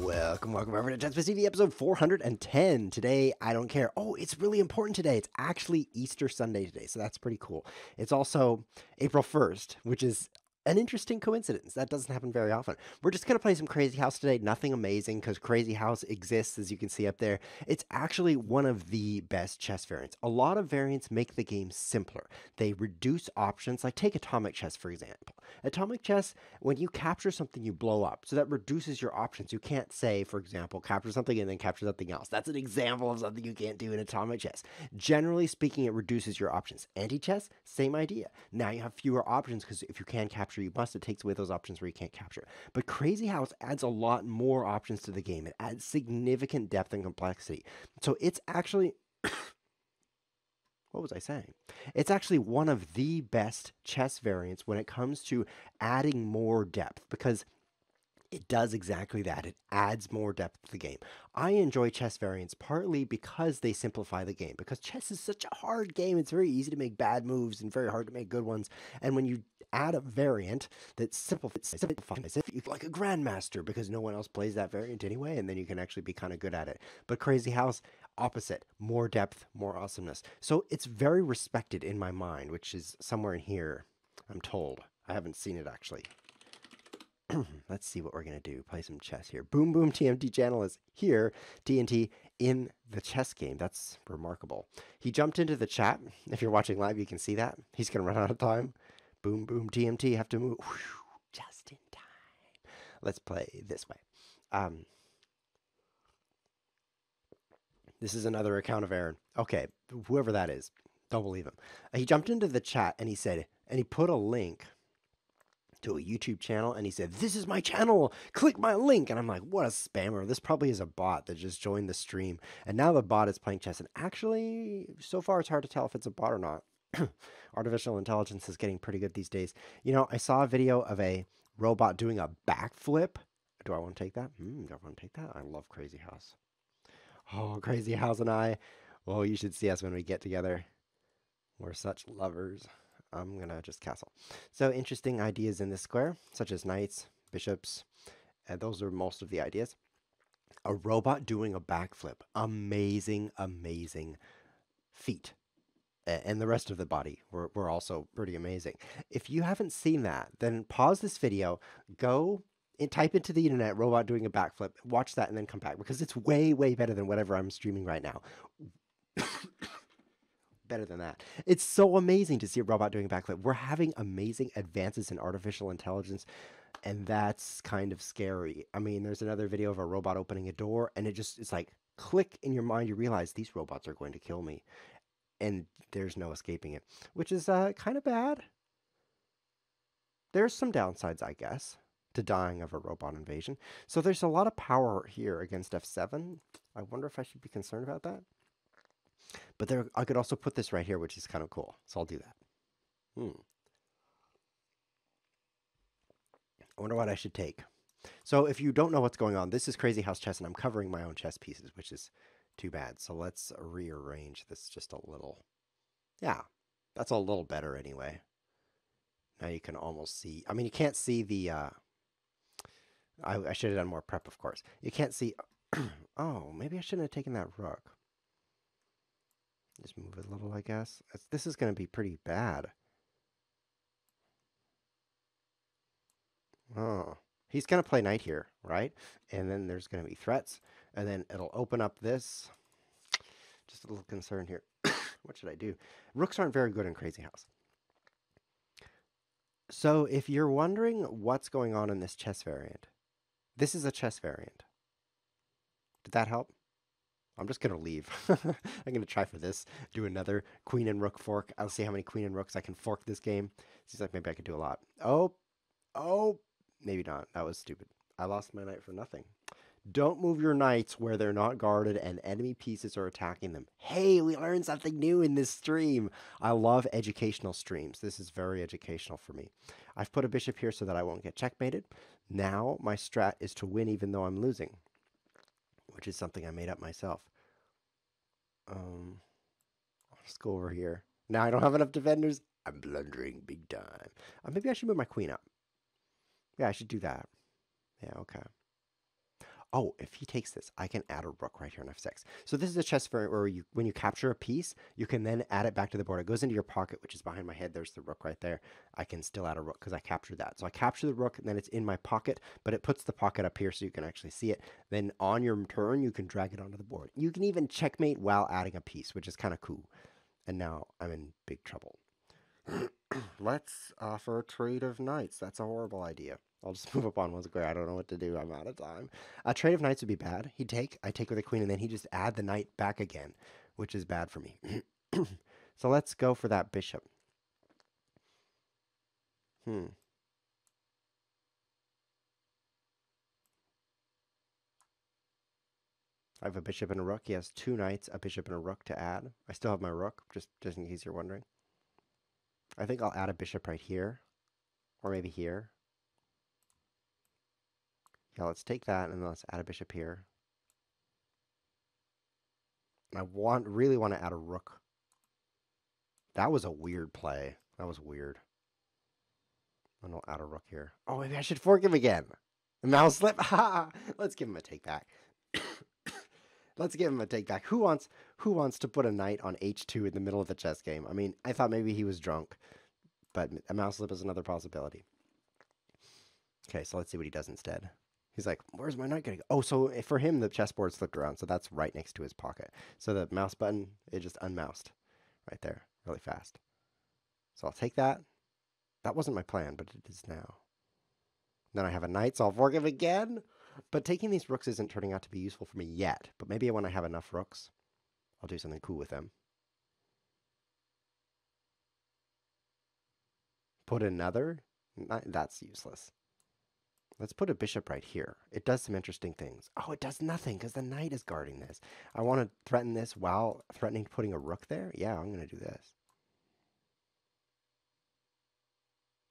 Welcome over to ChessWhiz TV episode 410. Today, I don't care. Oh, it's really important today. It's actually Easter Sunday today, so that's pretty cool. It's also April 1st, which is an interesting coincidence. That doesn't happen very often. We're just going to play some Crazyhouse today. Nothing amazing because Crazyhouse exists, as you can see up there. It's actually one of the best chess variants. A lot of variants make the game simpler. They reduce options, like take atomic chess, for example. Atomic chess, when you capture something, you blow up. So that reduces your options. You can't say, for example, capture something and then capture something else. That's an example of something you can't do in atomic chess. Generally speaking, it reduces your options. Anti-chess, same idea. Now you have fewer options because if you can capture, you must. It takes away those options where you can't capture. But Crazyhouse adds a lot more options to the game. It adds significant depth and complexity. So it's actually... What was I saying? It's actually one of the best chess variants when it comes to adding more depth, because it does exactly that. It adds more depth to the game. I enjoy chess variants partly because they simplify the game, because chess is such a hard game. It's very easy to make bad moves and very hard to make good ones. And when you add a variant that simplifies it, you like a grandmaster, because no one else plays that variant anyway, and then you can actually be kind of good at it. But Crazyhouse, opposite, more depth, more awesomeness. So it's very respected in my mind, which is somewhere in here, I'm told. I haven't seen it actually. Let's see what we're going to do. Play some chess here. Boom Boom TMT channel is here. TNT in the chess game. That's remarkable. He jumped into the chat. If you're watching live, you can see that. He's going to run out of time. Boom Boom TMT. Have to move. Whew, just in time. Let's play this way. This is another account of Aaron. Okay, whoever that is. Don't believe him. He jumped into the chat and he said, and he put a link to a YouTube channel, and he said, "This is my channel, click my link." And I'm like, what a spammer. This probably is a bot that just joined the stream, and now the bot is playing chess. And actually, so far it's hard to tell if it's a bot or not. Artificial intelligence is getting pretty good these days. You know, I saw a video of a robot doing a backflip. Do I want to take that? Do I want to take that? I love Crazyhouse. Oh, Crazyhouse and I, well, you should see us when we get together. We're such lovers. I'm going to just castle. So interesting ideas in this square, such as knights, bishops. Those are most of the ideas. A robot doing a backflip. Amazing, amazing feat. And the rest of the body were also pretty amazing. If you haven't seen that, then pause this video, go and type into the internet, robot doing a backflip, watch that, and then come back, because it's way, way better than whatever I'm streaming right now. Better than that. It's so amazing to see a robot doing a backflip. We're having amazing advances in artificial intelligence, and that's kind of scary. I mean, there's another video of a robot opening a door, and it's like, click in your mind, you realize these robots are going to kill me, and there's no escaping it, which is kind of bad. There's some downsides, I guess, to dying of a robot invasion. So there's a lot of power here against f7. I wonder if I should be concerned about that. But there, I could also put this right here, which is kind of cool. So I'll do that. I wonder what I should take. So if you don't know what's going on, this is Crazyhouse Chess, and I'm covering my own chess pieces, which is too bad. So let's rearrange this just a little. Yeah, that's a little better anyway. Now you can almost see. I mean, you can't see the... I should have done more prep, of course. You can't see... Oh, maybe I shouldn't have taken that rook. Just move it a little, I guess. This is going to be pretty bad. Oh, he's going to play knight here, right? And then there's going to be threats. And then it'll open up this. Just a little concern here. What should I do? Rooks aren't very good in Crazyhouse. So if you're wondering what's going on in this chess variant, this is a chess variant. Did that help? I'm just going to leave. I'm going to try for this. Do another queen and rook fork. I'll see how many queen and rooks I can fork this game. Seems like maybe I could do a lot. Oh, maybe not. That was stupid. I lost my knight for nothing. Don't move your knights where they're not guarded and enemy pieces are attacking them. Hey, we learned something new in this stream. I love educational streams. This is very educational for me. I've put a bishop here so that I won't get checkmated. Now my strat is to win even though I'm losing, which is something I made up myself. I'll just go over here. Now I don't have enough defenders. I'm blundering big time. Maybe I should move my queen up. Yeah, I should do that. Yeah, okay. oh, if he takes this, I can add a rook right here on f6. So this is a chess variant where when you capture a piece, you can then add it back to the board. It goes into your pocket, which is behind my head. There's the rook right there. I can still add a rook because I captured that. So I capture the rook, and then it's in my pocket, but it puts the pocket up here so you can actually see it. Then on your turn, you can drag it onto the board. You can even checkmate while adding a piece, which is kind of cool. And now I'm in big trouble. Let's offer a trade of knights. That's a horrible idea. I'll just move up on one square. I don't know what to do. I'm out of time. A trade of knights would be bad. He'd take. I take with a queen, and then he just add the knight back again, which is bad for me. So let's go for that bishop. I have a bishop and a rook. He has 2 knights, a bishop, and a rook to add. I still have my rook, just in case you're wondering. I think I'll add a bishop right here, or maybe here. Yeah, let's take that, and then let's add a bishop here. And I really want to add a rook. That was a weird play. That was weird. And I'll add a rook here. Oh, maybe I should fork him again. The mouse slip. Let's give him a take back. Let's give him a take back. Who wants to put a knight on h2 in the middle of the chess game? I mean, I thought maybe he was drunk, but a mouse slip is another possibility. Okay, so let's see what he does instead. He's like, where's my knight going to go? Oh, so for him, the chessboard flipped around, so that's right next to his pocket. So the mouse button, it just unmoused right there really fast. So I'll take that. That wasn't my plan, but it is now. Then I have a knight, so I'll fork him again. But taking these rooks isn't turning out to be useful for me yet. But maybe when I have enough rooks, I'll do something cool with them. Put another? That's useless. Let's put a bishop right here. It does some interesting things. Oh, it does nothing because the knight is guarding this. I want to threaten this while threatening putting a rook there. Yeah, I'm going to do this.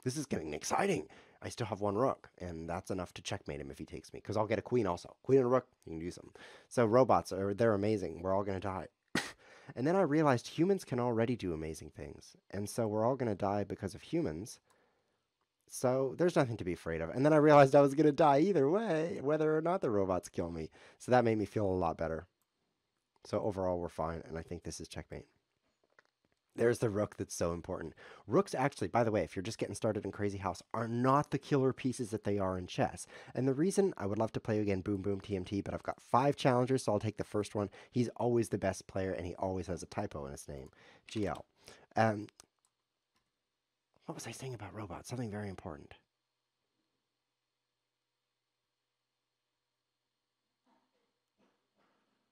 This is getting exciting. I still have 1 rook, and that's enough to checkmate him if he takes me, because I'll get a queen also. Queen and a rook, you can use them. So robots, they're amazing. We're all going to die. And then I realized humans can already do amazing things. And so we're all going to die because of humans. So there's nothing to be afraid of. And then I realized I was going to die either way, whether or not the robots kill me. So that made me feel a lot better. So overall, we're fine, and I think this is checkmate. There's the rook that's so important. Rooks actually, by the way, if you're just getting started in Crazyhouse, are not the killer pieces that they are in chess. And the reason I would love to play again Boom Boom TMT, but I've got 5 challengers, so I'll take the first one. He's always the best player, and he always has a typo in his name. GL. What was I saying about robots? Something very important.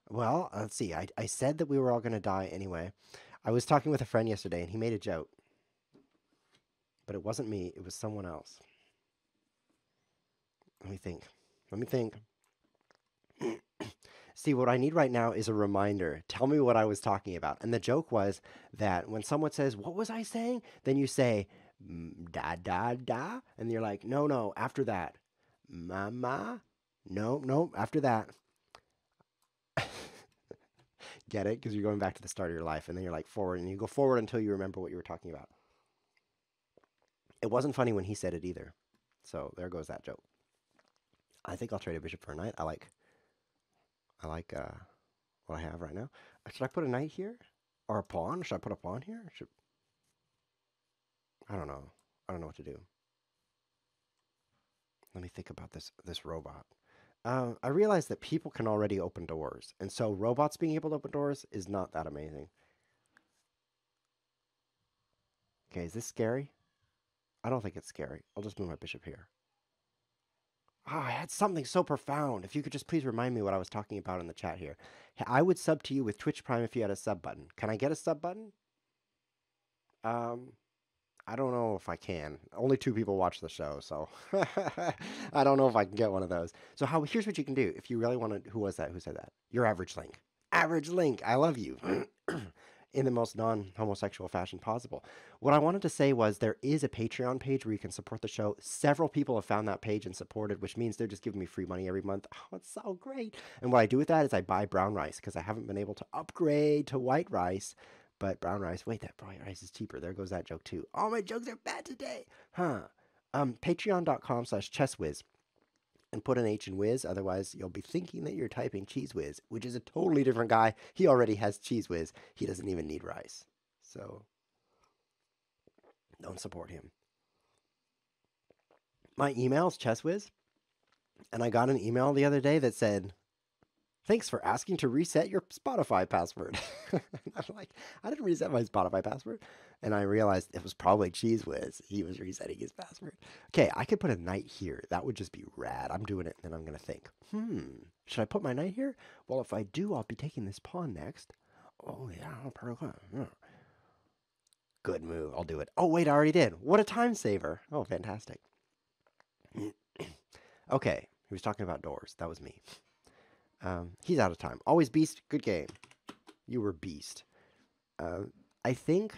Well, let's see. I said that we were all going to die anyway. I was talking with a friend yesterday, and he made a joke. But it wasn't me. It was someone else. Let me think. Let me think. See, what I need right now is a reminder. Tell me what I was talking about. And the joke was that when someone says, what was I saying? Then you say, da, da, da. And you're like, no, no, after that. Mama. No, no, after that. Get it? Because you're going back to the start of your life. And then you're like forward. And you go forward until you remember what you were talking about. It wasn't funny when he said it either. So there goes that joke. I think I'll trade a bishop for a knight. I like what I have right now. Should I put a knight here? Or a pawn? Should I put a pawn here? I don't know. I don't know what to do. Let me think about this robot. I realize that people can already open doors. And so robots being able to open doors is not that amazing. Okay, is this scary? I don't think it's scary. I'll just move my bishop here. Ah, I had something so profound. If you could just please remind me what I was talking about in the chat here. I would sub to you with Twitch Prime if you had a sub button. Can I get a sub button? I don't know if I can. Only 2 people watch the show, so I don't know if I can get one of those. So here's what you can do. If you really want to, who was that? Who said that? Your average link. Average link. I love you. In the most non-homosexual fashion possible. What I wanted to say was there is a Patreon page where you can support the show. Several people have found that page and supported, which means they're just giving me free money every month. Oh, it's so great. And what I do with that is I buy brown rice because I haven't been able to upgrade to white rice. But brown rice, wait, that brown rice is cheaper. There goes that joke too. All my jokes are bad today. Huh. Patreon.com/ChessWhiz. and put an H in whiz. Otherwise, you'll be thinking that you're typing ChessWhiz, which is a totally different guy. He already has ChessWhiz. He doesn't even need rice. So don't support him. My email is ChessWhiz. And I got an email the other day that said, thanks for asking to reset your Spotify password. I'm like, I didn't reset my Spotify password. And I realized it was probably ChessWhiz. He was resetting his password. Okay, I could put a knight here. That would just be rad. I'm doing it, and then I'm going to think, should I put my knight here? Well, if I do, I'll be taking this pawn next. Oh, yeah. Good move. I'll do it. Oh, wait, I already did. What a time saver. Oh, fantastic. Okay, he was talking about doors. That was me. He's out of time. Always beast. Good game. You were beast. I think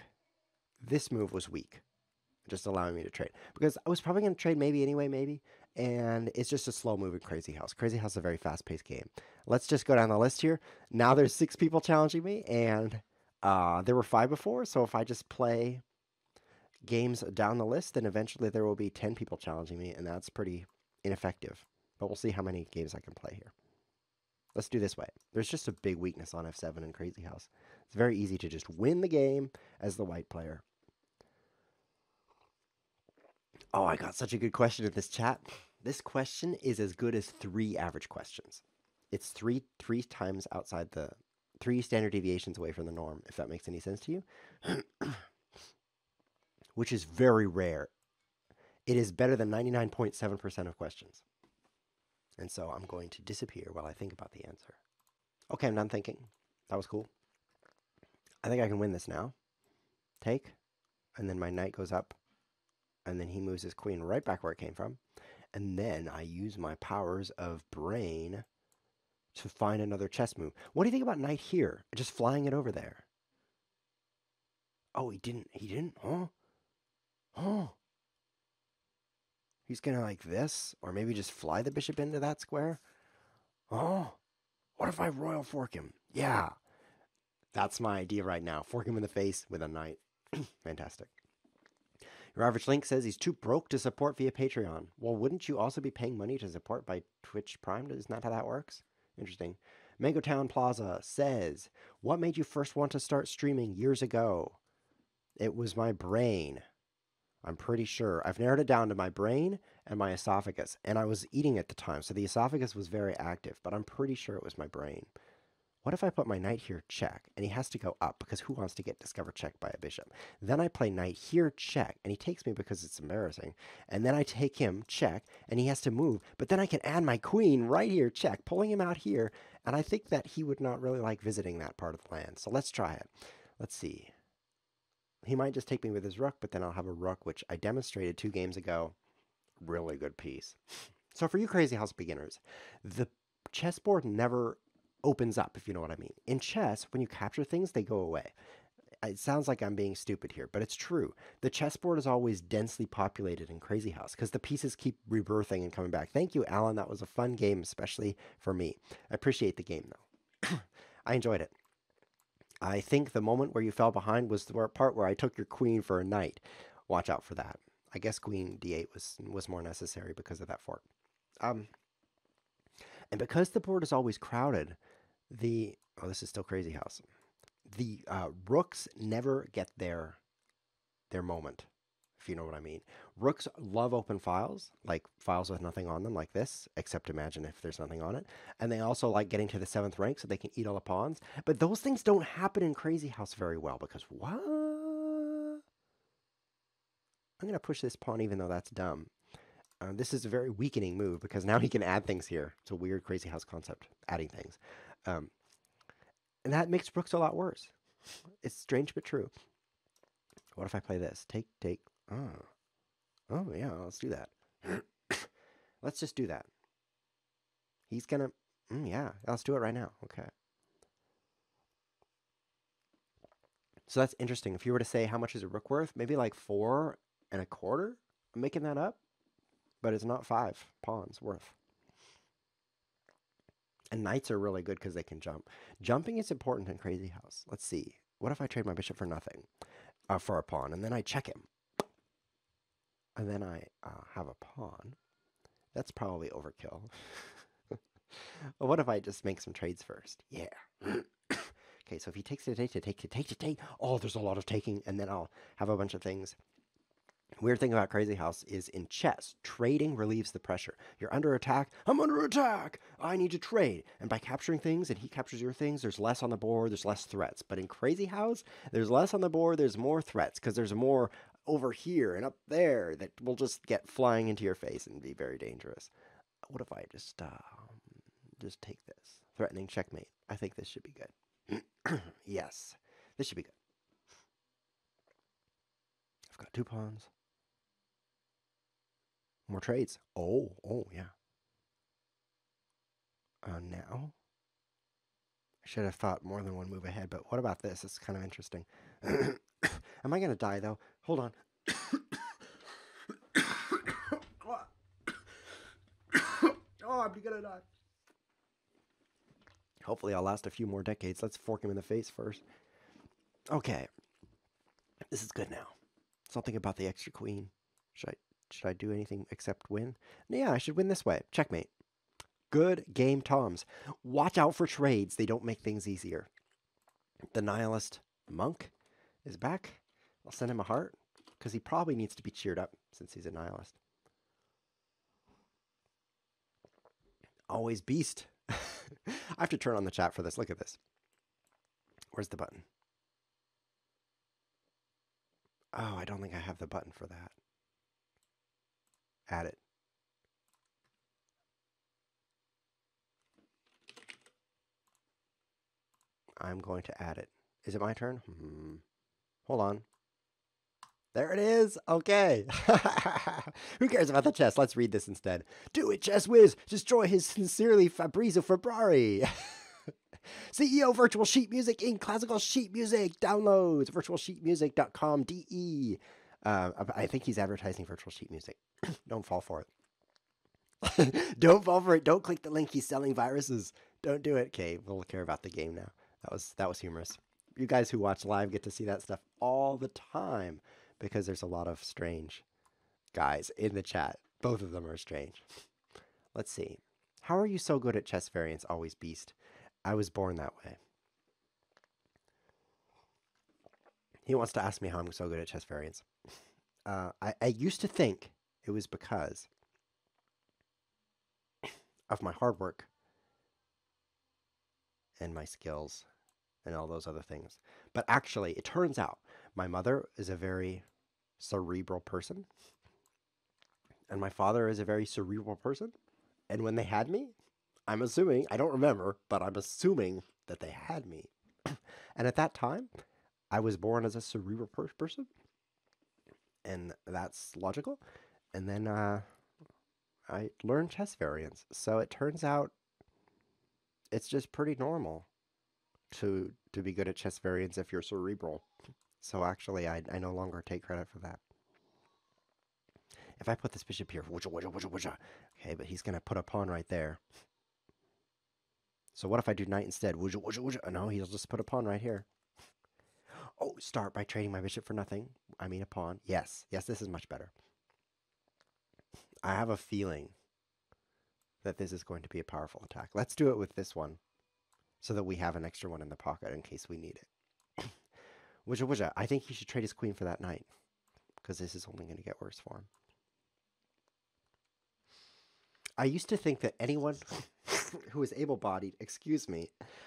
this move was weak, just allowing me to trade. Because I was probably going to trade maybe anyway, maybe. And it's just a slow move in Crazyhouse. Crazyhouse is a very fast-paced game. Let's just go down the list here. Now there's 6 people challenging me, and there were 5 before. So if I just play games down the list, then eventually there will be 10 people challenging me, and that's pretty ineffective. But we'll see how many games I can play here. Let's do this way. There's just a big weakness on F7 in Crazyhouse. It's very easy to just win the game as the white player. Oh, I got such a good question in this chat. This question is as good as 3 average questions. It's three times outside the 3 standard deviations away from the norm, if that makes any sense to you. Which is very rare. It is better than 99.7% of questions. And so I'm going to disappear while I think about the answer. Okay, I'm done thinking. That was cool. I think I can win this now. Take. And then my knight goes up. And then he moves his queen right back where it came from. And then I use my powers of brain to find another chess move. What do you think about knight here? Just flying it over there. Oh, he didn't. He didn't? Huh? Huh? He's going to like this, or maybe just fly the bishop into that square. Oh, what if I royal fork him? Yeah, that's my idea right now. Fork him in the face with a knight. Fantastic. Your average link says he's too broke to support via Patreon. Well, wouldn't you also be paying money to support by Twitch Prime? Isn't that how that works? Interesting. Mango Town Plaza says, what made you first want to start streaming years ago? It was my brain. I'm pretty sure. I've narrowed it down to my brain and my esophagus. And I was eating at the time, so the esophagus was very active. But I'm pretty sure it was my brain. What if I put my knight here, check, and he has to go up, because who wants to get discovered checked by a bishop? Then I play knight here, check, and he takes me because it's embarrassing. And then I take him, check, and he has to move. But then I can add my queen right here, check, pulling him out here. And I think that he would not really like visiting that part of the land. So let's try it. Let's see. He might just take me with his rook, but then I'll have a rook, which I demonstrated 2 games ago. Really good piece. So for you Crazyhouse beginners, the chessboard never opens up, if you know what I mean. In chess, when you capture things, they go away. It sounds like I'm being stupid here, but it's true. The chessboard is always densely populated in Crazyhouse because the pieces keep rebirthing and coming back. Thank you, Alan. That was a fun game, especially for me. I appreciate the game, though. I enjoyed it. I think the moment where you fell behind was the part where I took your queen for a knight. Watch out for that. I guess queen d8 was more necessary because of that fork. And because the board is always crowded, this is still Crazyhouse. The rooks never get their moment, if you know what I mean. Rooks love open files, like files with nothing on them, like this, except imagine if there's nothing on it. And they also like getting to the 7th rank so they can eat all the pawns. But those things don't happen in Crazyhouse very well, because what? I'm going to push this pawn even though that's dumb. This is a very weakening move, because now he can add things here. It's a weird Crazyhouse concept, adding things. And that makes rooks a lot worse. It's strange but true. What if I play this? Take, take. Oh, yeah, let's do that. Let's just do that. He's gonna... yeah, let's do it right now. Okay. So that's interesting. If you were to say how much is a rook worth, maybe like 4 1/4? I'm making that up. But it's not 5 pawns worth. And knights are really good because they can jump. Jumping is important in Crazyhouse. Let's see. What if I trade my bishop for nothing? For a pawn, and then I check him. And then I have a pawn. That's probably overkill. Well, what if I just make some trades first? Yeah. Okay, so if he takes to take. Oh, there's a lot of taking, and then I'll have a bunch of things. Weird thing about Crazyhouse is in chess, trading relieves the pressure. You're under attack. I'm under attack. I need to trade. And by capturing things and he captures your things, there's less on the board, there's less threats. But in Crazyhouse, there's less on the board, there's more threats because there's more over here and up there that will just get flying into your face and be very dangerous. What if I just take this? Threatening checkmate. I think this should be good. Yes, this should be good. I've got 2 pawns. More trades. Oh, yeah. Now, I should have thought more than one move ahead, but what about this? It's kind of interesting. Am I going to die, though? Hold on. Oh, I'm going to die. Hopefully I'll last a few more decades. Let's fork him in the face first. Okay. This is good now. Something about the extra queen. Should I do anything except win? Yeah, I should win this way. Checkmate. Good game, Toms. Watch out for trades. They don't make things easier. The nihilist monk is back. I'll send him a heart because he probably needs to be cheered up since he's a nihilist. Always beast. I have to turn on the chat for this. Look at this. Where's the button? Oh, I don't think I have the button for that. Add it. I'm going to add it. Is it my turn? Hold on. There it is. Okay. Who cares about the chess? Let's read this instead. Do it, ChessWhiz. Destroy his sincerely Fabrizio Ferrari. CEO Virtual Sheet Music Inc. Classical Sheet Music. Downloads. virtualsheetmusic.com. DE. I think he's advertising virtual sheet music. Don't fall for it. Don't fall for it. Don't click the link. He's selling viruses. Don't do it. Okay, we'll care about the game now. That was humorous. You guys who watch live get to see that stuff all the time because there's a lot of strange guys in the chat. Both of them are strange. Let's see. How are you so good at chess variants? Always beast. I was born that way. He wants to ask me how I'm so good at chess variants. I used to think it was because of my hard work and my skills and all those other things. But actually, it turns out my mother is a very cerebral person. And my father is a very cerebral person. And when they had me, I'm assuming, I don't remember, but I'm assuming that they had me. And at that time, I was born as a cerebral person. And that's logical. And then I learned chess variants. So it turns out it's just pretty normal to be good at chess variants if you're cerebral. So actually, I no longer take credit for that. If I put this bishop here, okay, but he's going to put a pawn right there. So what if I do knight instead? No, he'll just put a pawn right here. Oh, start by trading my bishop for nothing. I mean a pawn. Yes, this is much better. I have a feeling that this is going to be a powerful attack. Let's do it with this one so that we have an extra one in the pocket in case we need it. I think he should trade his queen for that knight because this is only going to get worse for him. I used to think that anyone who is able-bodied,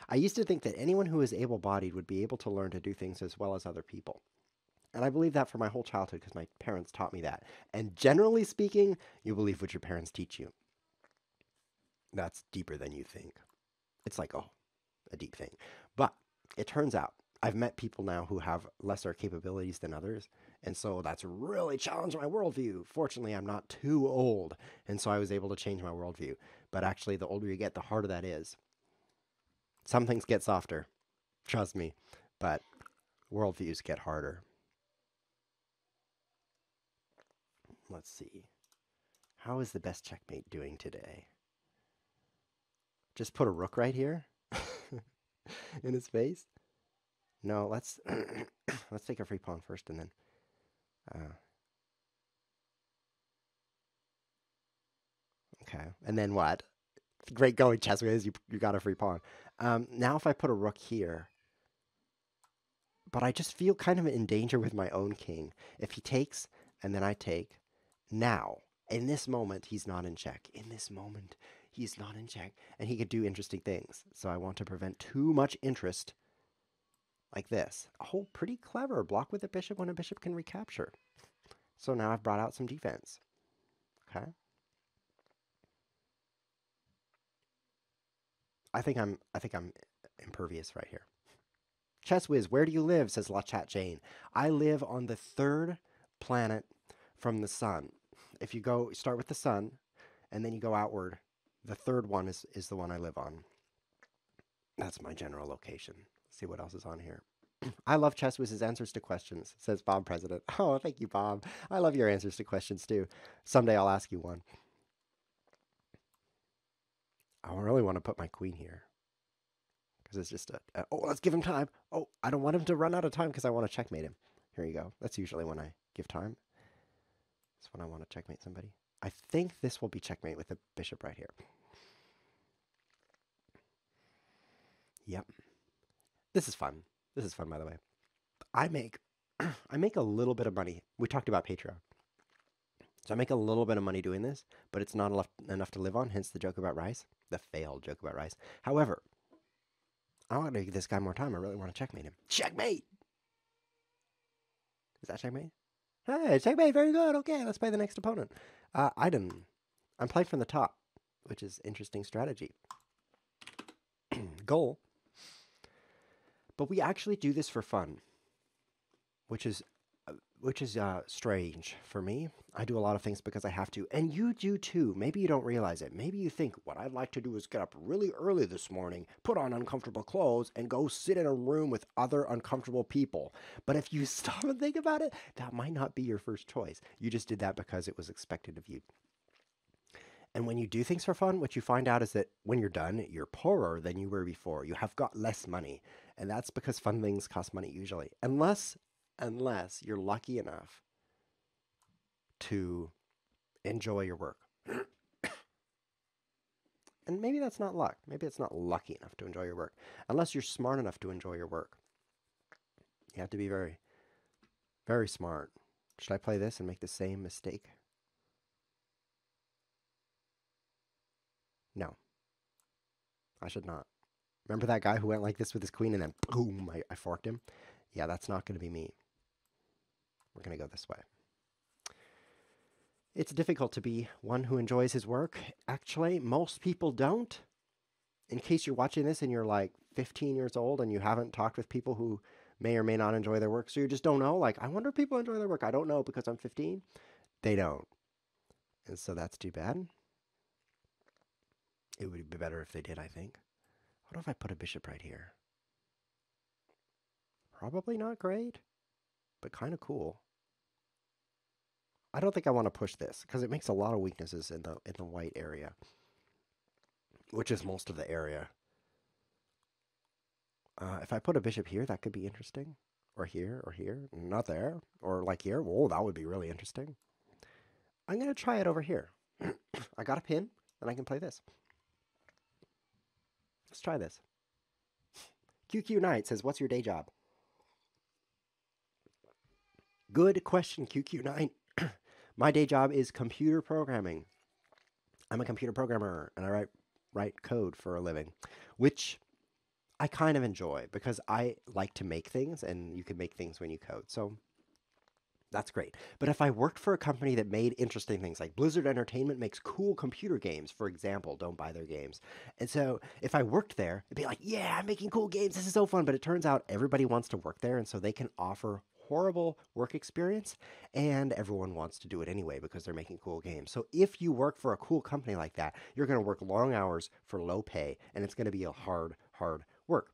I used to think that anyone who is able-bodied would be able to learn to do things as well as other people. And I believe that for my whole childhood because my parents taught me that. And generally speaking, you believe what your parents teach you. That's deeper than you think. It's like, a deep thing. But it turns out I've met people now who have lesser capabilities than others. And so that's really challenged my worldview. Fortunately, I'm not too old. And so I was able to change my worldview. But actually, the older you get, the harder that is. Some things get softer. Trust me. But worldviews get harder. Let's see. How is the best checkmate doing today? Just put a rook right here in his face. No, let's let's take a free pawn first, and then Okay. And then what? Great going, ChessWhiz. You got a free pawn. Now if I put a rook here, but I just feel kind of in danger with my own king. If he takes, and then I take, now, in this moment, he's not in check. In this moment, he's not in check. And he could do interesting things. So I want to prevent too much interest like this. Oh, pretty clever. Block with a bishop when a bishop can recapture. So now I've brought out some defense. Okay. I think I'm impervious right here. ChessWhiz, where do you live? Says La Chat Jane. I live on the third planet from the sun. If you go start with the sun and then you go outward, the third one is the one I live on. That's my general location. Let's see what else is on here. I love ChessWhiz's answers to questions, says Bob President. Oh, thank you, Bob. I love your answers to questions too. Someday I'll ask you one. I really want to put my queen here. Because it's just oh, let's give him time. Oh, I don't want him to run out of time because I want to checkmate him. Here you go. That's usually when I give time. That's when I want to checkmate somebody. I think this will be checkmate with the bishop right here. Yep. This is fun. This is fun, by the way. I make a little bit of money. We talked about Patreon. So I make a little bit of money doing this, but it's not enough to live on, hence the joke about rice. The failed joke about rice. However, I want to give this guy more time. I really want to checkmate him. Checkmate! Is that checkmate? Hey, checkmate, very good. Okay, let's play the next opponent. Item. I'm playing from the top, which is interesting strategy. Goal. But we actually do this for fun, which is strange for me. I do a lot of things because I have to, and you do too. Maybe you don't realize it. Maybe you think, what I'd like to do is get up really early this morning, put on uncomfortable clothes, and go sit in a room with other uncomfortable people. But if you stop and think about it, that might not be your first choice. You just did that because it was expected of you. And when you do things for fun, what you find out is that when you're done, you're poorer than you were before. You have got less money. And that's because fun things cost money usually. Unless you're lucky enough to enjoy your work. And maybe that's not luck. Maybe it's not lucky enough to enjoy your work. Unless you're smart enough to enjoy your work. You have to be very, very smart. Should I play this and make the same mistake? No. I should not. Remember that guy who went like this with his queen and then boom, I forked him? Yeah, that's not going to be me. We're going to go this way. It's difficult to be one who enjoys his work. Actually, most people don't. In case you're watching this and you're like 15 years old and you haven't talked with people who may or may not enjoy their work, so you just don't know, like, I wonder if people enjoy their work. I don't know because I'm 15. They don't. And so that's too bad. It would be better if they did, I think. What if I put a bishop right here? Probably not great, but kind of cool. I don't think I want to push this because it makes a lot of weaknesses in the white area, which is most of the area. If I put a bishop here, that could be interesting. Or here, not there. Or like here. Whoa, that would be really interesting. I'm going to try it over here. I got a pin, and I can play this. Let's try this. QQ Knight says, what's your day job? Good question, QQ Knight. My day job is computer programming. I'm a computer programmer, and I write code for a living, which I kind of enjoy because I like to make things, and you can make things when you code. So that's great. But if I worked for a company that made interesting things, like Blizzard Entertainment makes cool computer games, for example, don't buy their games. And so if I worked there, it'd be like, yeah, I'm making cool games. This is so fun. But it turns out everybody wants to work there, and so they can offer horrible work experience, and everyone wants to do it anyway because they're making cool games. So if you work for a cool company like that, you're going to work long hours for low pay, and it's going to be a hard work.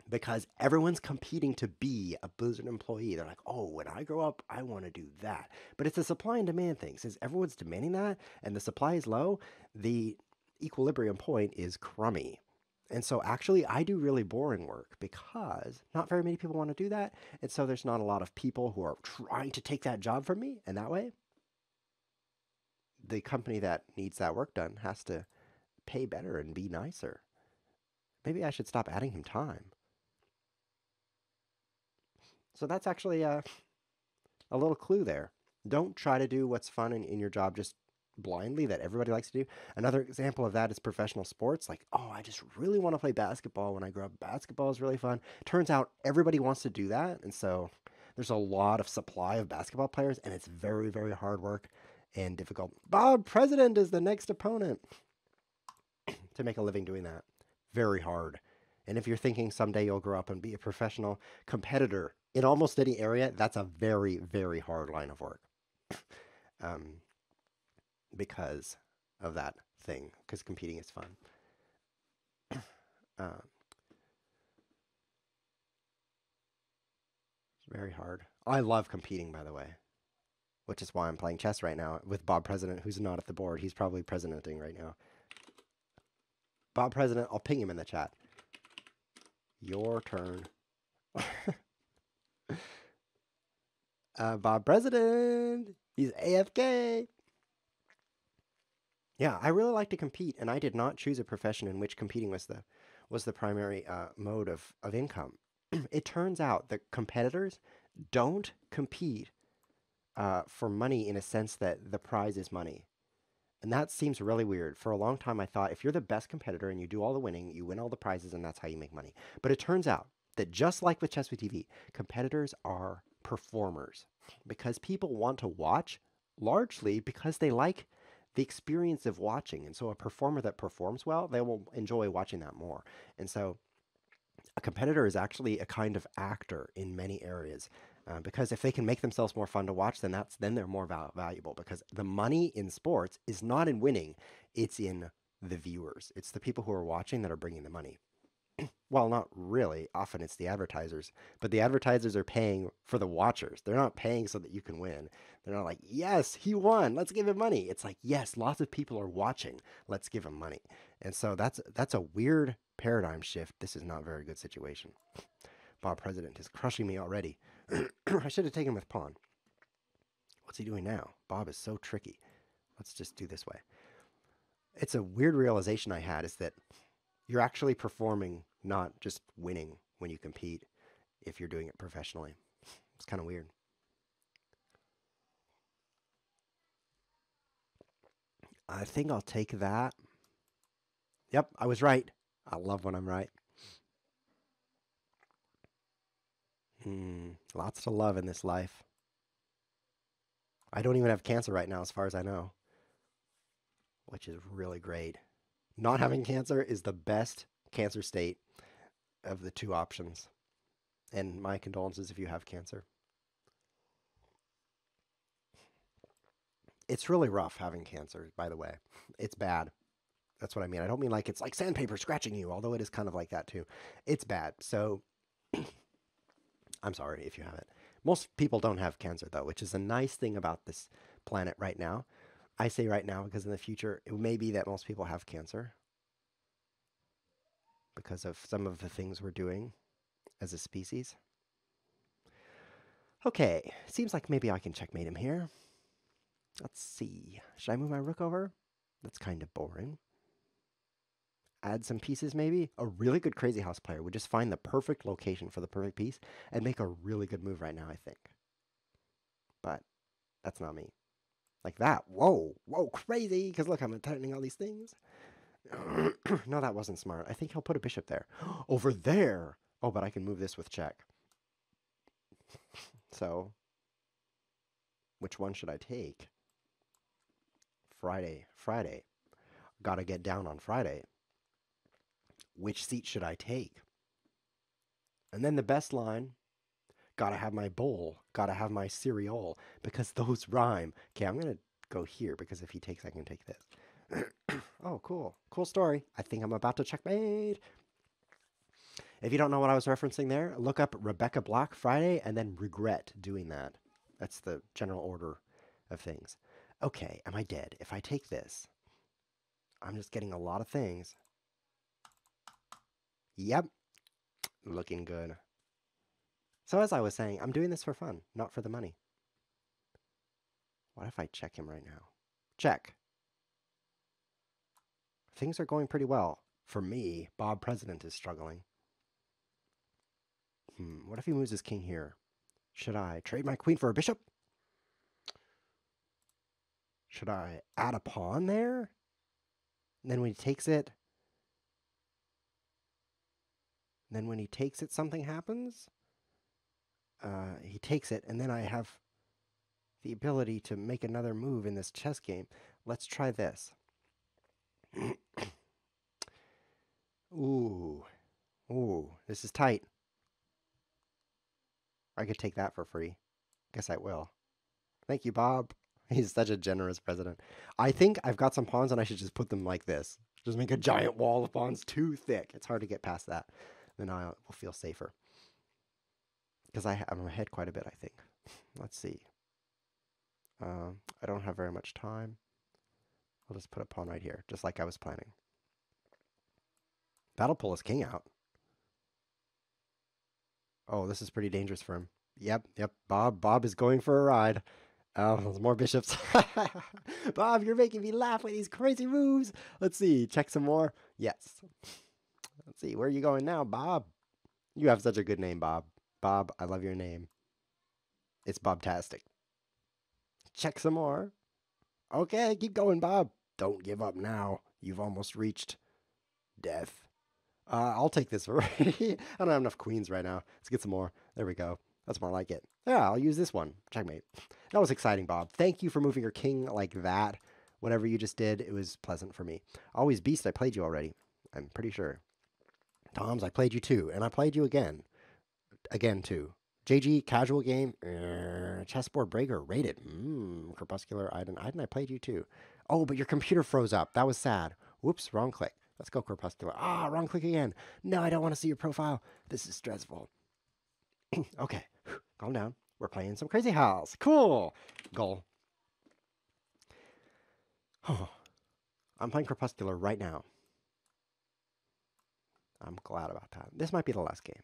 Because everyone's competing to be a Blizzard employee. They're like, oh, when I grow up, I want to do that. But it's a supply and demand thing. Since everyone's demanding that and the supply is low, the equilibrium point is crummy. And so actually, I do really boring work because not very many people want to do that. And so there's not a lot of people who are trying to take that job from me. And that way, the company that needs that work done has to pay better and be nicer. Maybe I should stop adding him time. So that's actually a little clue there. Don't try to do what's fun in your job just blindly that everybody likes to do. Another example of that is professional sports. Like, oh, I just really want to play basketball when I grow up. Basketball is really fun. Turns out everybody wants to do that. And so there's a lot of supply of basketball players, and it's very, very hard work and difficult. Bob President is the next opponent to make a living doing that. Very hard. And if you're thinking someday you'll grow up and be a professional competitor in almost any area, that's a very, very hard line of work. Because of that thing, because competing is fun. It's very hard. I love competing, by the way, which is why I'm playing chess right now with Bob President, who's not at the board. He's probably presidenting right now. Bob President, I'll ping him in the chat. Your turn. Bob President, he's AFK. Yeah, I really like to compete, and I did not choose a profession in which competing was the primary mode of income. It turns out that competitors don't compete for money in a sense that the prize is money. And that seems really weird. For a long time, I thought if you're the best competitor and you do all the winning, you win all the prizes, and that's how you make money. But it turns out that just like with ChessWhiz TV, competitors are performers because people want to watch largely because they like the experience of watching. And so a performer that performs well, they will enjoy watching that more. And so a competitor is actually a kind of actor in many areas. Because if they can make themselves more fun to watch, then they're more valuable. Because the money in sports is not in winning; it's in the viewers. It's the people who are watching that are bringing the money. Well, not really. Often it's the advertisers, but the advertisers are paying for the watchers. They're not paying so that you can win. They're not like, yes, he won. Let's give him money. It's like, yes, lots of people are watching. Let's give him money. And so that's a weird paradigm shift. This is not a very good situation. Bob President is crushing me already. I should have taken him with pawn. What's he doing now? Bob is so tricky. Let's just do this way. It's a weird realization I had is that you're actually performing, not just winning when you compete if you're doing it professionally. It's kind of weird. I think I'll take that. Yep, I was right. I love when I'm right. Lots to love in this life. I don't even have cancer right now, as far as I know, which is really great. Not having cancer is the best cancer state of the two options. And my condolences if you have cancer. It's really rough having cancer, by the way. It's bad. That's what I mean. I don't mean like it's like sandpaper scratching you, although it is kind of like that too. It's bad. So I'm sorry if you have it. Most people don't have cancer, though, which is a nice thing about this planet right now. I say right now because in the future, it may be that most people have cancer because of some of the things we're doing as a species. Okay, seems like maybe I can checkmate him here. Let's see. Should I move my rook over? That's kind of boring. Add some pieces, maybe? A really good Crazyhouse player would just find the perfect location for the perfect piece and make a really good move right now, I think. But that's not me. Like that. Whoa, whoa, crazy. Because look, I'm tightening all these things. No, that wasn't smart. I think he'll put a bishop there. Over there. Oh, but I can move this with check. So, which one should I take? Friday. Gotta get down on Friday. Which seat should I take? And then the best line, gotta have my bowl, gotta have my cereal, because those rhyme. Okay, I'm gonna go here, because if he takes, I can take this. Oh, cool. Cool story. I think I'm about to checkmate. If you don't know what I was referencing there, look up Rebecca Block Friday, and then regret doing that. That's the general order of things. Okay, am I dead? If I take this, I'm just getting a lot of things. Yep. Looking good. So as I was saying, I'm doing this for fun, not for the money. What if I check him right now? Check. Things are going pretty well. For me, Bob President is struggling. What if he moves his king here? Should I trade my queen for a bishop? Should I add a pawn there? And then when he takes it... something happens? He takes it, and then I have the ability to make another move in this chess game. Let's try this. Ooh, this is tight. I could take that for free. Guess I will. Thank you, Bob. He's such a generous president. I think I've got some pawns and I should just put them like this. Just make a giant wall of pawns too thick. It's hard to get past that. Then I will feel safer. Because I'm ahead quite a bit, I think. Let's see. I don't have very much time. I'll just put a pawn right here, just like I was planning. That'll pull his king out. Oh, this is pretty dangerous for him. Yep. Bob is going for a ride. Oh, there's more bishops. Bob, you're making me laugh with these crazy moves. Let's see. Check some more. Yes. Let's see. Where are you going now, Bob? You have such a good name, Bob. Bob, I love your name. It's Bobtastic. Check some more. Okay, keep going, Bob. Don't give up now. You've almost reached death. I'll take this. I don't have enough queens right now. Let's get some more. There we go. That's more like it. Yeah, I'll use this one. Checkmate. That was exciting, Bob. Thank you for moving your king like that. Whatever you just did, it was pleasant for me. Always Beast, I played you already. I'm pretty sure. Toms, I played you too. And I played you again. Again, too. JG, casual game. Chessboard breaker, rated. Crepuscular, Iden, I played you too. Oh, but your computer froze up. That was sad. Whoops, wrong click. Let's go Crepuscular. Wrong click again. No, I don't want to see your profile. This is stressful. Okay, calm down. We're playing some Crazyhouse. Cool. Goal. Oh, I'm playing Crepuscular right now. I'm glad about that. This might be the last game.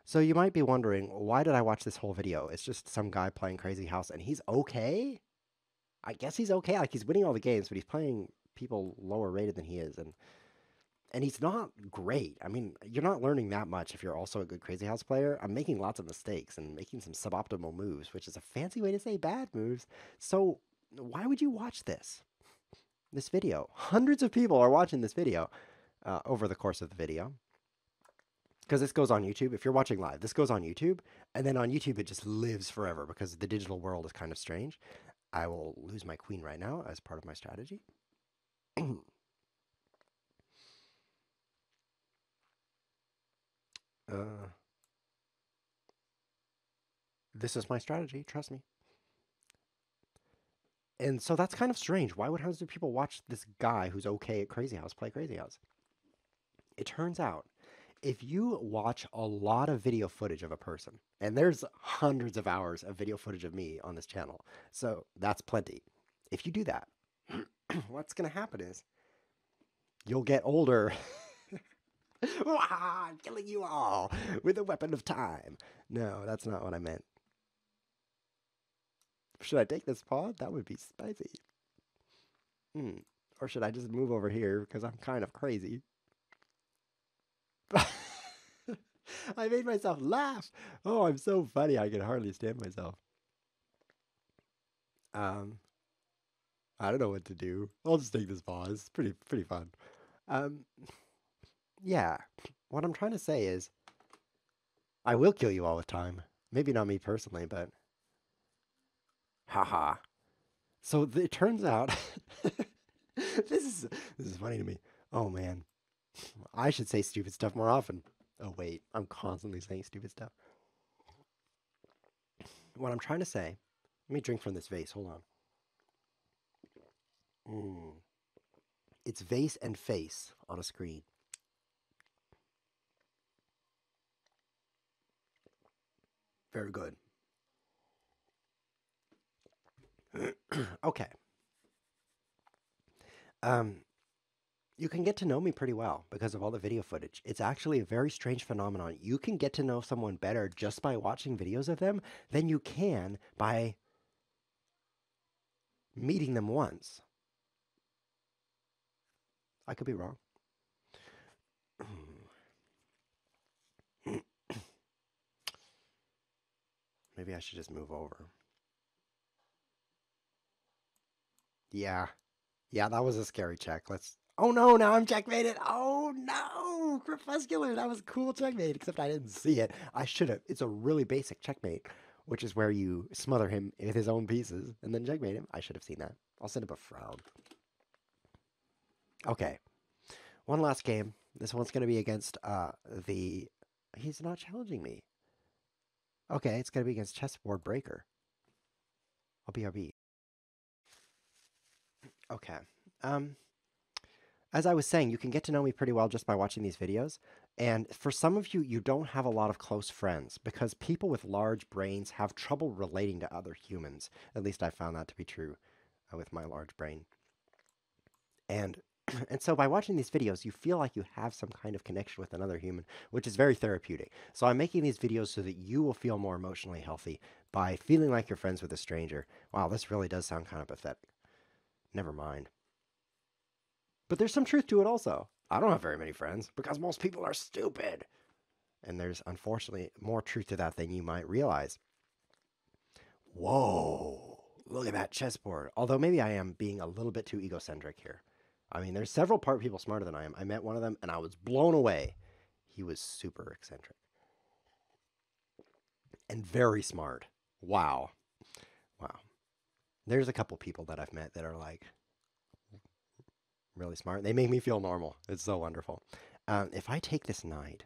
So you might be wondering, why did I watch this whole video? It's just some guy playing Crazyhouse, and he's okay? I guess he's okay. Like, he's winning all the games, but he's playing people lower rated than he is, and he's not great. I mean, you're not learning that much if you're also a good Crazyhouse player. I'm making lots of mistakes and making some suboptimal moves, which is a fancy way to say bad moves. So why would you watch this video? Hundreds of people are watching this video over the course of the video. Because this goes on YouTube. If you're watching live, this goes on YouTube. And then on YouTube, it just lives forever because the digital world is kind of strange. I will lose my queen right now as part of my strategy. This is my strategy. Trust me. And so that's kind of strange. Why would hundreds of people watch this guy who's okay at Crazyhouse play Crazyhouse? It turns out, if you watch a lot of video footage of a person, and there's hundreds of hours of video footage of me on this channel, so that's plenty. If you do that, what's going to happen is you'll get older. I'm killing you all with a weapon of time. No, that's not what I meant. Should I take this pawn? That would be spicy. Or should I just move over here because I'm kind of crazy? I made myself laugh. Oh, I'm so funny. I can hardly stand myself. I don't know what to do. I'll just take this pause. It's pretty fun. Yeah. What I'm trying to say is, I will kill you all with time. Maybe not me personally, but haha. So it turns out this is funny to me. Oh man. I should say stupid stuff more often. Oh wait, I'm constantly saying stupid stuff. What I'm trying to say, let me drink from this vase, hold on. It's vase and face on a screen. Very good. Okay. You can get to know me pretty well because of all the video footage. It's actually a very strange phenomenon. You can get to know someone better just by watching videos of them than you can by meeting them once. I could be wrong. Maybe I should just move over. Yeah. Yeah, that was a scary check. Let's... Oh no, now I'm checkmated. Oh no, Crepuscular. That was a cool checkmate, except I didn't see it. I should have. It's a really basic checkmate, which is where you smother him with his own pieces and then checkmate him. I should have seen that. I'll send him a frown. Okay, one last game. This one's going to be against the... He's not challenging me. Okay, it's going to be against Chessboard Breaker. I'll BRB. Okay. As I was saying, you can get to know me pretty well just by watching these videos. And for some of you, you don't have a lot of close friends because people with large brains have trouble relating to other humans. At least I found that to be true with my large brain. And so by watching these videos, you feel like you have some kind of connection with another human, which is very therapeutic. So I'm making these videos so that you will feel more emotionally healthy by feeling like you're friends with a stranger. Wow, this really does sound kind of pathetic. Never mind. But there's some truth to it also. I don't have very many friends because most people are stupid. And there's unfortunately more truth to that than you might realize. Whoa, look at that chessboard. Although maybe I am being a little bit too egocentric here. I mean, there's several people smarter than I am. I met one of them and I was blown away. He was super eccentric. And very smart. Wow. Wow. There's a couple people that I've met that are like really smart. They make me feel normal. It's so wonderful. If I take this knight,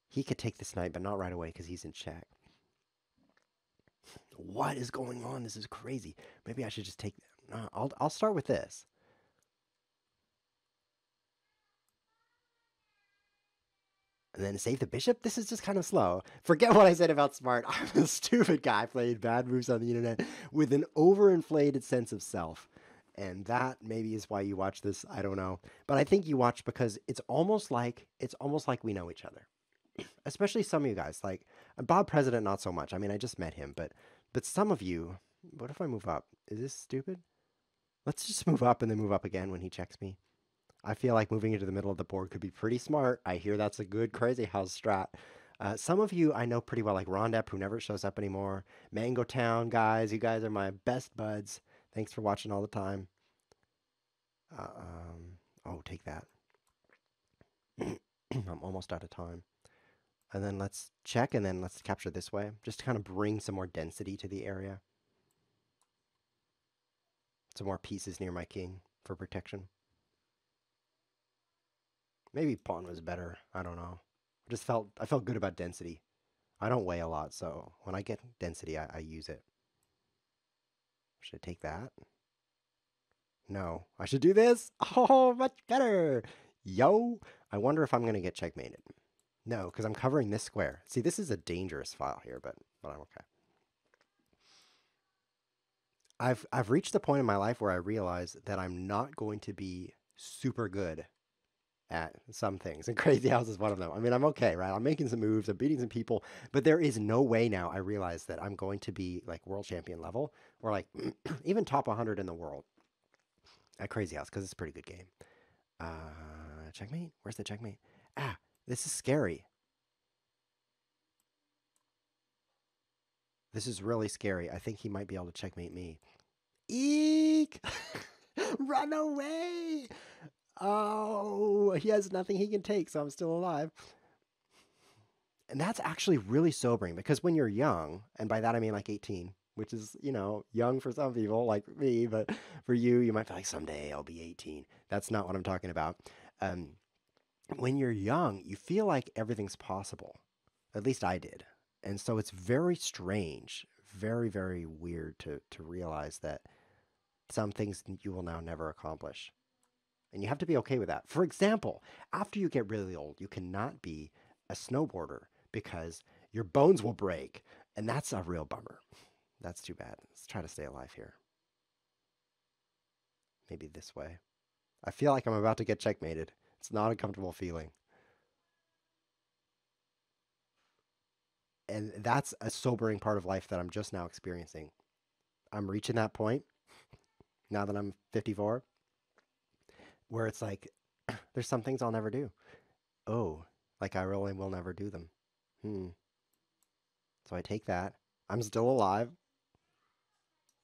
he could take this knight, but not right away because he's in check. What is going on? This is crazy. Maybe I should just take... I'll start with this. And then save the bishop? This is just kind of slow. Forget what I said about smart. I'm a stupid guy playing bad moves on the internet with an overinflated sense of self. And that maybe is why you watch this. I don't know. But I think you watch because it's almost like we know each other. Especially some of you guys. Like Bob President, not so much. I mean, I just met him. But some of you... What if I move up? Is this stupid? Let's just move up and then move up again when he checks me. I feel like moving into the middle of the board could be pretty smart. I hear that's a good Crazyhouse strat. Some of you I know pretty well, like Rondep, who never shows up anymore. Mango Town guys, you guys are my best buds. Thanks for watching all the time. Oh, take that. I'm almost out of time. And then let's check, and then let's capture this way, just to kind of bring some more density to the area. Some more pieces near my king for protection. Maybe pawn was better. I don't know. I felt good about density. I don't weigh a lot, so when I get density, I use it. Should I take that? No. I should do this? Oh, much better. Yo. I wonder if I'm going to get checkmated. No, because I'm covering this square. See, this is a dangerous file here, but I'm okay. I've reached the point in my life where I realize that I'm not going to be super good at some things, and Crazyhouse is one of them. I mean, I'm okay, right? I'm making some moves, I'm beating some people, but there is no way now I realize that I'm going to be like world champion level or like even top 100 in the world at Crazyhouse because it's a pretty good game. Checkmate? Where's the checkmate? Ah, this is scary. This is really scary. I think he might be able to checkmate me. Eek! Run away! Oh, he has nothing he can take, so I'm still alive. And that's actually really sobering because when you're young, and by that I mean like 18, which is, you know, young for some people like me, but for you, you might be like, someday I'll be 18. That's not what I'm talking about. When you're young, you feel like everything's possible. At least I did. And so it's very strange, very, very weird to realize that some things you will now never accomplish. And you have to be okay with that. For example, after you get really old, you cannot be a snowboarder because your bones will break. And that's a real bummer. That's too bad. Let's try to stay alive here. Maybe this way. I feel like I'm about to get checkmated. It's not a comfortable feeling. And that's a sobering part of life that I'm just now experiencing. I'm reaching that point. now that I'm 54, where it's like, there's some things I'll never do. Oh, like I really will never do them. So I take that. I'm still alive.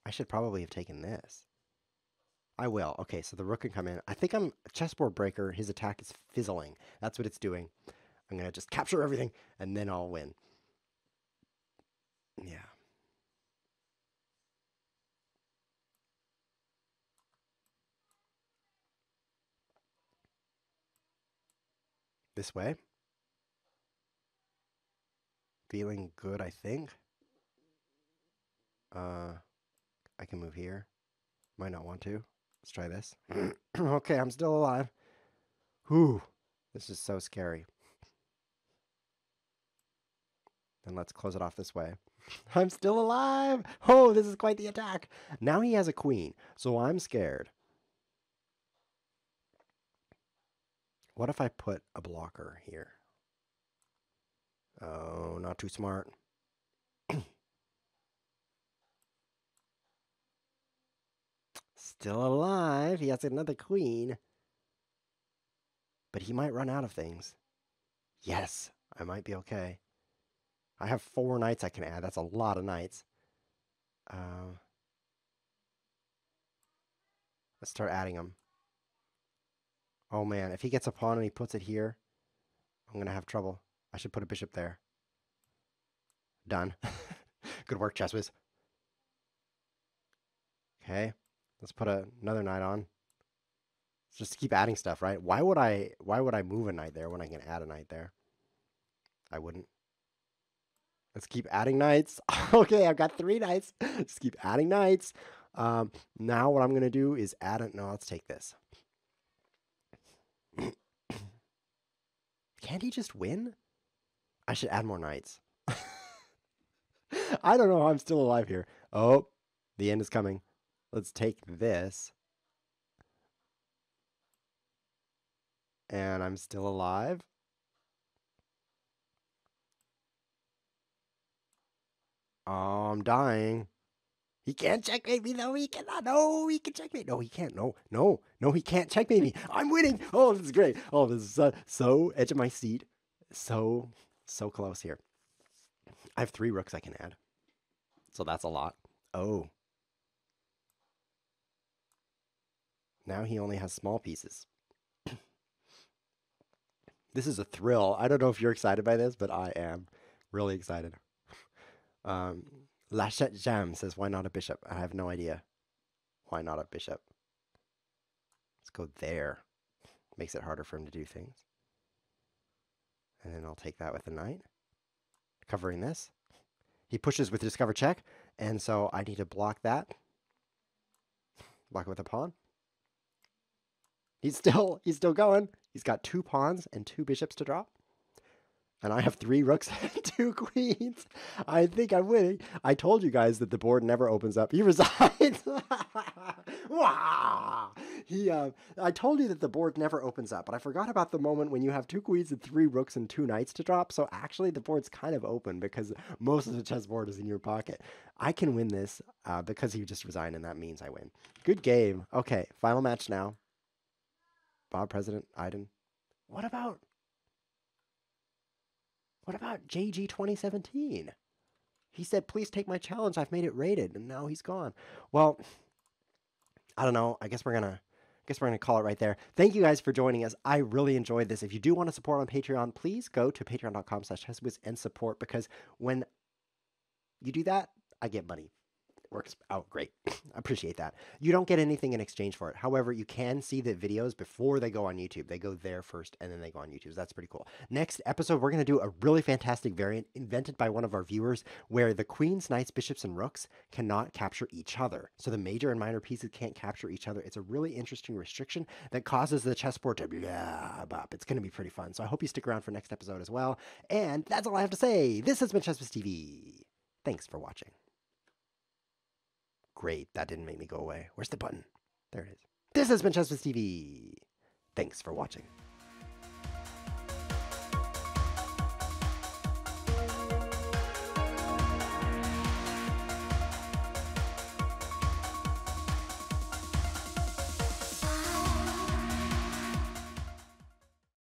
I should probably have taken this. I will. Okay, so the rook can come in. I think I'm chessboard breaker. His attack is fizzling. That's what it's doing. I'm going to just capture everything, and then I'll win. Yeah. This way. Feeling good, I think. I can move here. Might not want to. Let's try this. Okay, I'm still alive. Whew. This is so scary. Then let's close it off this way. I'm still alive! Oh, this is quite the attack. Now he has a queen, so I'm scared. What if I put a blocker here? Oh, not too smart. Still alive. He has another queen. But he might run out of things. Yes, I might be okay. I have 4 knights I can add. That's a lot of knights. Let's start adding them. Oh man, if he gets a pawn and he puts it here, I'm going to have trouble. I should put a bishop there. Done. Good work, ChessWhiz. Okay, let's put another knight on. Let's just keep adding stuff, right? Why would I move a knight there when I can add a knight there? I wouldn't. Let's keep adding knights. Okay, I've got 3 knights. Just keep adding knights. Now what I'm going to do is add it. No, let's take this. Can't he just win? I should add more knights. I don't know how I'm still alive here. Oh, the end is coming. Let's take this. And I'm still alive. Oh, I'm dying. He can't checkmate me. No, he cannot. No, he can checkmate. No, he can't. No, no, no, he can't checkmate me. I'm winning. Oh, this is great. Oh, this is so edge of my seat. So close here. I have 3 rooks I can add. So that's a lot. Oh. Now he only has small pieces. This is a thrill. I don't know if you're excited by this, but I am really excited. Lachette Jam says, why not a bishop? I have no idea. Why not a bishop? Let's go there. Makes it harder for him to do things. And then I'll take that with the knight. Covering this. He pushes with discover check, and so I need to block that. Block it with a pawn. He's still going. He's got 2 pawns and 2 bishops to drop. And I have 3 rooks and 2 queens. I think I'm winning. I told you guys that the board never opens up. He resigns. Wow. I told you that the board never opens up, but I forgot about the moment when you have 2 queens and 3 rooks and 2 knights to drop. So actually the board's kind of open because most of the chessboard is in your pocket. I can win this because he just resigned, and that means I win. Good game. Okay, final match now. Bob President, Iden. What about JG 2017? He said, please take my challenge. I've made it rated. And now he's gone. Well, I don't know. I guess we're gonna call it right there. Thank you guys for joining us. I really enjoyed this. If you do want to support on Patreon, please go to patreon.com/ChessWhiz and support, because when you do that, I get money. Works out great. I appreciate that. You don't get anything in exchange for it. However, you can see the videos before they go on YouTube. They go there first and then they go on YouTube. So that's pretty cool. Next episode, we're going to do a really fantastic variant invented by one of our viewers where the queens, knights, bishops, and rooks cannot capture each other. So the major and minor pieces can't capture each other. It's a really interesting restriction that causes the chessboard to blah, blah. It's going to be pretty fun. So I hope you stick around for next episode as well. And that's all I have to say. This has been ChessWhiz TV. Thanks for watching. Great, that didn't make me go away. Where's the button? There it is. This has been ChessWhiz TV. Thanks for watching.